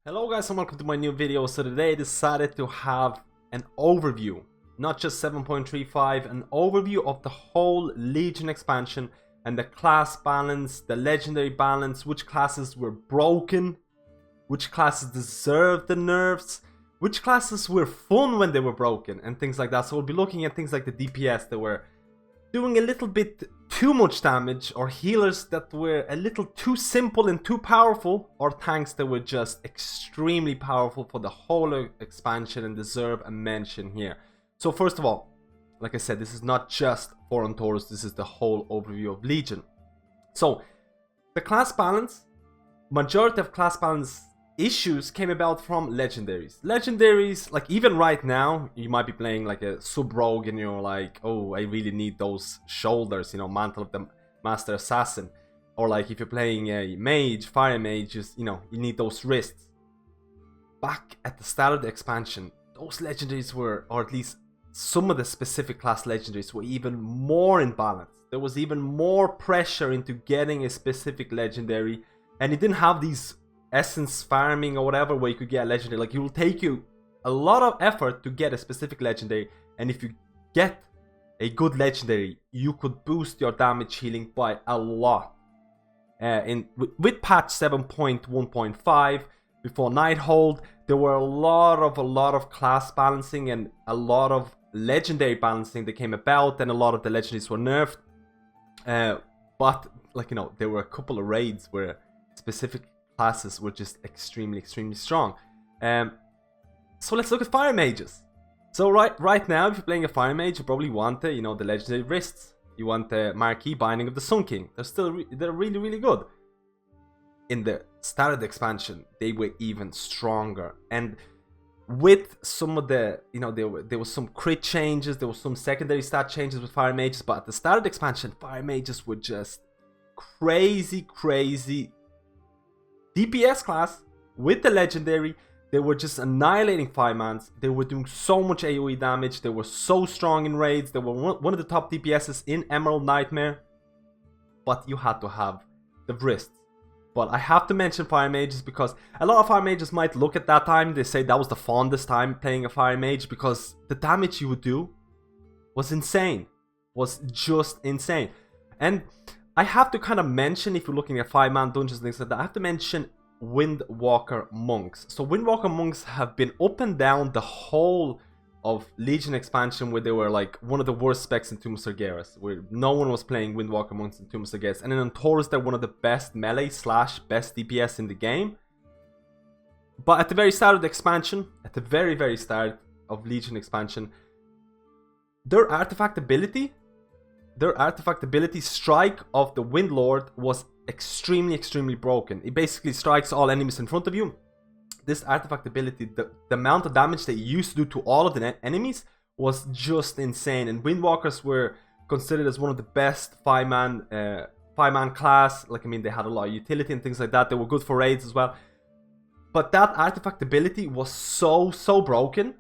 Hello guys and welcome to my new video. So today I decided to have an overview, not just 7.35, an overview of the whole Legion expansion and the class balance, the legendary balance, which classes were broken, which classes deserved the nerfs, which classes were fun when they were broken and things like that. So we'll be looking at things like the DPS that were doing a little bit too much damage, or healers that were a little too simple and too powerful, or tanks that were just extremely powerful for the whole expansion and deserve a mention here. So first of all, like I said, this is not just for Taurus, this is the whole overview of Legion. So the class balance, majority of class balance issues came about from legendaries. Legendaries, like even right now, you might be playing like a sub-rogue and you're like, oh, I really need those shoulders, you know, Mantle of the Master Assassin. Or like if you're playing a Mage, Fire Mage, just, you know, you need those wrists. Back at the start of the expansion, those legendaries were, or at least some of the specific class legendaries were even more imbalanced. There was even more pressure into getting a specific legendary, and it didn't have these essence farming or whatever where you could get a legendary. Like, it will take you a lot of effort to get a specific legendary, and if you get a good legendary, you could boost your damage healing by a lot. With patch 7.1.5 before Nighthold, there were a lot of class balancing and a lot of legendary balancing that came about, and a lot of the legendaries were nerfed. But like, you know, there were a couple of raids where specific classes were just extremely strong. So let's look at fire mages. So right now, if you're playing a fire mage, you probably want the, you know, the legendary wrists. You want the marquee binding of the Sun King. They're really good. In the start of the expansion, they were even stronger, and with some of the, you know, there was some crit changes, there was some secondary stat changes with fire mages, but at the start of the expansion, fire mages were just crazy DPS class. With the legendary, they were just annihilating firemans. They were doing so much AoE damage. They were so strong in raids. They were one of the top DPSs in Emerald Nightmare. But you had to have the wrists. But I have to mention fire mages because a lot of fire mages might look at that time, they say that was the fondest time playing a fire mage, because the damage you would do was insane. Was just insane. And I have to kind of mention, if you're looking at 5-man dungeons and things like that, I have to mention Windwalker Monks. So Windwalker Monks have been up and down the whole of Legion expansion, where they were like one of the worst specs in Tomb of Sargeras, where no one was playing Windwalker Monks in Tomb of Sargeras. And in Taurus, they're one of the best melee / best DPS in the game. But at the very start of the expansion, at the very start of Legion expansion, their artifact ability, Strike of the Windlord, was extremely broken. It basically strikes all enemies in front of you. This artifact ability, the amount of damage they used to do to all of the enemies was just insane. And Windwalkers were considered as one of the best 5-man class. Like, I mean, they had a lot of utility and things like that. They were good for raids as well. But that artifact ability was so broken.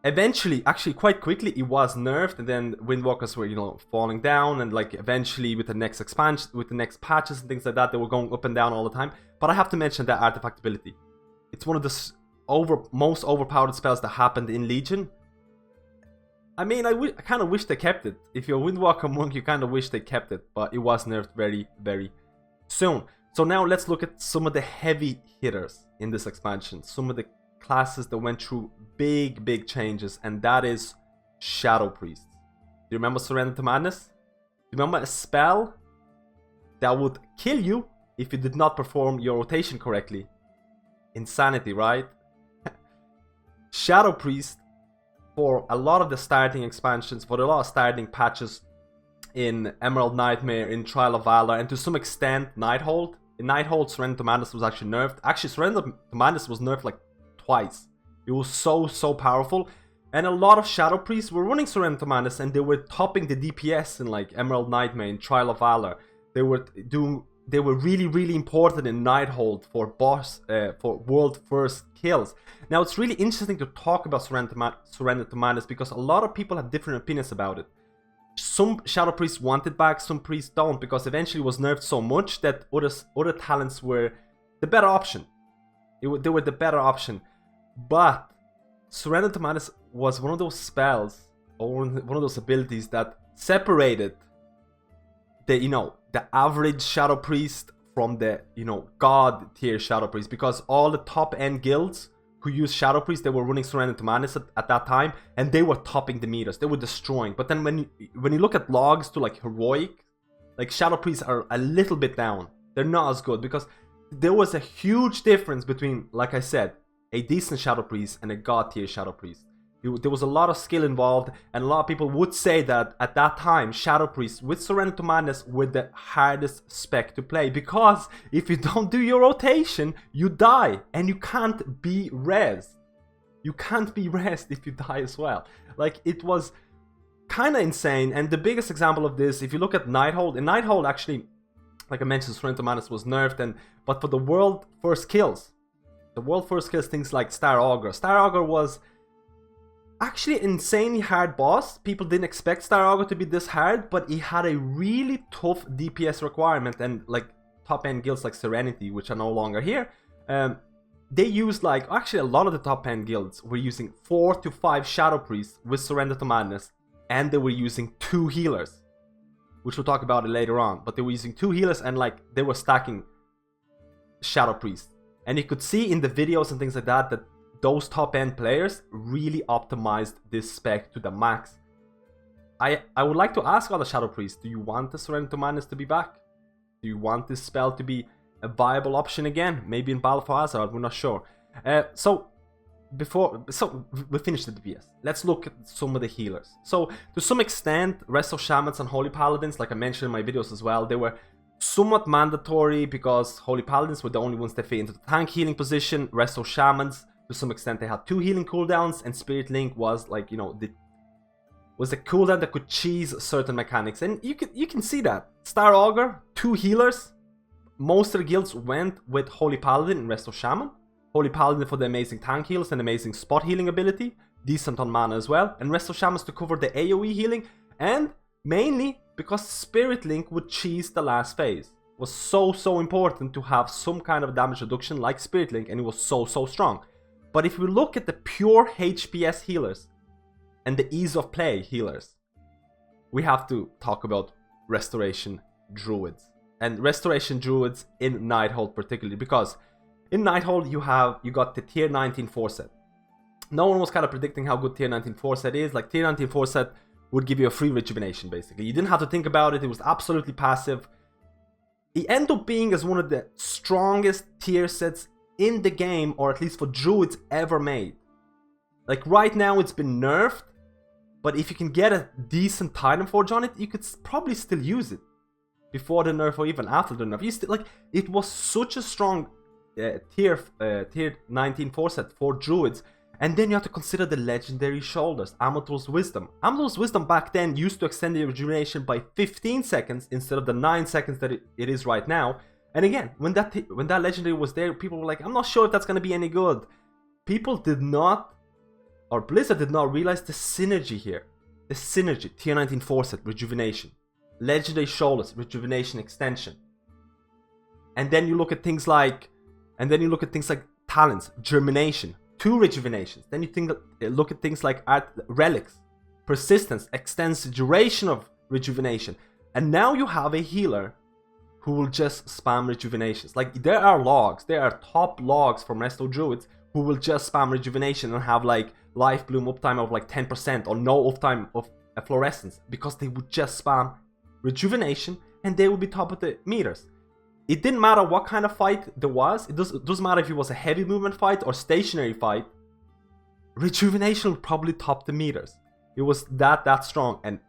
Eventually, actually quite quickly, it was nerfed, and then Windwalkers were, you know, falling down, and like eventually with the next expansion, with the next patches and things like that, they were going up and down all the time. But I have to mention that artifact ability. It's one of the most overpowered spells that happened in Legion. I mean, I kind of wish they kept it. If you're a Windwalker Monk, you kind of wish they kept it, but it was nerfed very soon. So now let's look at some of the heavy hitters in this expansion. Some of the classes that went through big changes, and that is Shadow Priests. Do you remember Surrender to Madness? Do you remember a spell that would kill you if you did not perform your rotation correctly? Insanity, right? Shadow Priest, for a lot of the starting expansions, for a lot of starting patches in Emerald Nightmare, in Trial of Valor, and to some extent Nighthold. In Nighthold, Surrender to Madness was actually nerfed. Actually, Surrender to Madness was nerfed like twice. It was so powerful, and a lot of Shadow Priests were running Surrender to Madness, and they were topping the DPS in like Emerald Nightmare, in Trial of Valor. They were really important in Nighthold for for world first kills. Now, it's really interesting to talk about Surrender to Madness, because a lot of people have different opinions about it. Some Shadow Priests want it back, some priests don't, because eventually it was nerfed so much that other talents were the better option. They were the better option. But Surrender to Madness was one of those spells, or one of those abilities that separated the, the average Shadow Priest from the, God tier Shadow Priest. Because all the top end guilds who used Shadow Priest, they were running Surrender to Madness at that time, and they were topping the meters. They were destroying. But then when you look at logs to like heroic, like Shadow Priests are a little bit down. They're not as good because there was a huge difference between, like I said, a decent Shadow Priest and a God tier Shadow Priest. There was a lot of skill involved, and a lot of people would say that at that time, Shadow Priests with Surrender to Madness were the hardest spec to play, because if you don't do your rotation, you die, and you can't be rezzed. You can't be rezzed if you die as well. Like, it was kind of insane, and the biggest example of this, if you look at Nighthold, in Nighthold actually, like I mentioned, Surrender to Madness was nerfed, but for the world first kills, things like Star Augur. Star Augur was actually an insanely hard boss. People didn't expect Star Augur to be this hard, but he had a really tough DPS requirement, and like top end guilds like Serenity, which are no longer here, they used actually a lot of the top end guilds were using 4 to 5 Shadow Priests with Surrender to Madness, and they were using 2 healers, which we'll talk about it later on. But they were using 2 healers, and they were stacking Shadow Priests, and you could see in the videos and things like that those top end players really optimized this spec to the max. I would like to ask all the Shadow Priests, do you want the Surrender to Madness to be back? Do you want this spell to be a viable option again? Maybe in Battle for Azeroth, we're not sure. So we finished the DPS. Let's look at some of the healers. So to some extent, Resto Shamans and Holy Paladins, like I mentioned in my videos as well, they were somewhat mandatory because Holy Paladins were the only ones that fit into the tank healing position. Resto Shamans, to some extent, they had 2 healing cooldowns, and Spirit Link was was a cooldown that could cheese certain mechanics, and you can see that. Star Augur, 2 healers. Most of the guilds went with Holy Paladin and Resto Shaman. Holy Paladin for the amazing tank heals and amazing spot healing ability, decent on mana as well, and Resto Shamans to cover the AoE healing, and mainly because Spirit Link would cheese the last phase. It was so important to have some kind of damage reduction like Spirit Link, and it was so strong. But if we look at the pure HPS healers and the ease of play healers, we have to talk about Restoration Druids. And Restoration Druids in Nighthold particularly, because in Nighthold you got the tier 19 4 set. No one was kind of predicting how good tier 19 4 set is. Like, tier 19 4 set would give you a free rejuvenation basically. You didn't have to think about it, it was absolutely passive. It ended up being as one of the strongest tier sets in the game, or at least for Druids, ever made. Like, right now it's been nerfed, but if you can get a decent Titan Forge on it, you could probably still use it before the nerf or even after the nerf. You still, it was such a strong tier 19 4 set for Druids. And then you have to consider the legendary shoulders, Amator's Wisdom. Amator's Wisdom back then used to extend the rejuvenation by 15 seconds instead of the 9 seconds that it is right now. And again, when that legendary was there, people were like, I'm not sure if that's going to be any good. People did not, or Blizzard did not realize the synergy here. The synergy, tier 19 4 set, rejuvenation. Legendary shoulders, rejuvenation extension. And then you look at things like, talents, germination, 2 rejuvenations. Then you look at things like relics, persistence, extends the duration of rejuvenation. And now you have a healer who will just spam rejuvenations. Like, there are top logs from Resto Druids who will just spam rejuvenation and have like life bloom uptime of like 10% or no uptime of a fluorescence, because they would just spam rejuvenation and they would be top of the meters. It didn't matter what kind of fight there was. It doesn't matter if it was a heavy movement fight or stationary fight. Rejuvenation would probably top the meters. It was that strong. And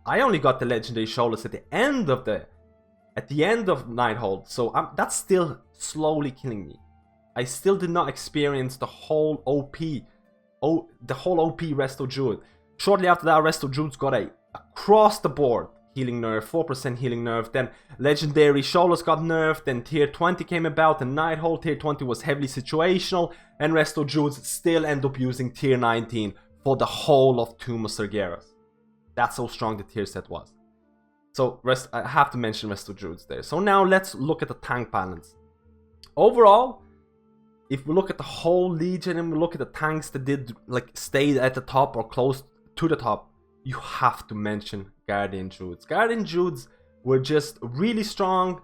I only got the legendary shoulders at the end of Nighthold, so that's still slowly killing me. I still did not experience the whole OP Resto Druid. Shortly after that, Resto Druids got a across the board healing nerf, 4% healing nerf, then legendary shoulders got nerfed, then tier 20 came about, and Nighthold tier 20 was heavily situational, and Resto Druids still end up using tier 19 for the whole of Tomb of Sargeras. That's how strong the tier set was. So I have to mention Resto Druids there. So now let's look at the tank balance. Overall, if we look at the whole Legion and we look at the tanks that did like stayed at the top or close to the top, you have to mention Guardian Druids. Guardian Druids were just really strong,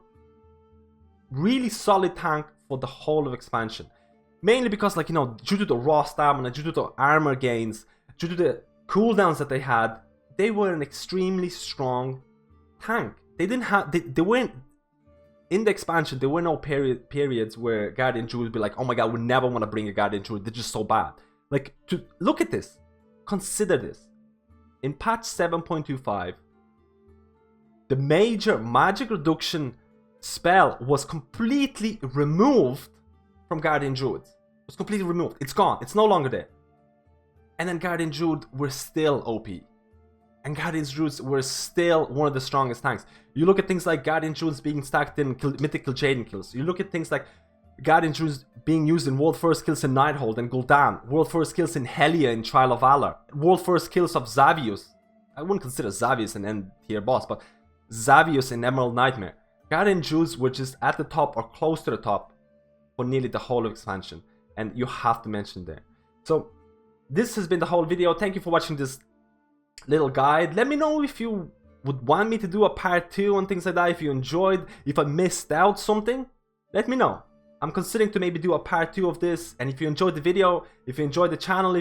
really solid tank for the whole of expansion. Mainly because, like, you know, due to the raw stamina, due to the armor gains, due to the cooldowns that they had, they were an extremely strong tank. They didn't have, they weren't, in the expansion, there were no periods where Guardian Druids would be like, oh my god, we never want to bring a Guardian Druid, they're just so bad. Like, to look at this, consider this. In patch 7.25, the major magic reduction spell was completely removed from Guardian Druids. It was completely removed. It's gone. It's no longer there. And then Guardian Druid were still OP. And Guardian Druids were still one of the strongest tanks. You look at things like Guardian Druids being stacked in mythical Jaden kills. You look at things like Guardian Druids being used in world first kills in Nighthold and Gul'dan. World first kills in Helia in Trial of Valor. World first kills of Xavius. I wouldn't consider Xavius an end tier boss, but Xavius in Emerald Nightmare. Guardian Druids were just at the top or close to the top for nearly the whole of expansion. And you have to mention there. So this has been the whole video. Thank you for watching this little guide. Let me know if you would want me to do a part 2 and things like that. If you enjoyed, if I missed out something, let me know. I'm considering to maybe do a part 2 of this. And if you enjoyed the video, if you enjoyed the channel,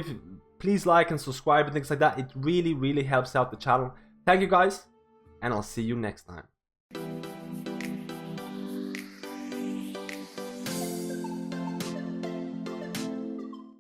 please like and subscribe and things like that. It really, really helps out the channel. Thank you guys, and I'll see you next time.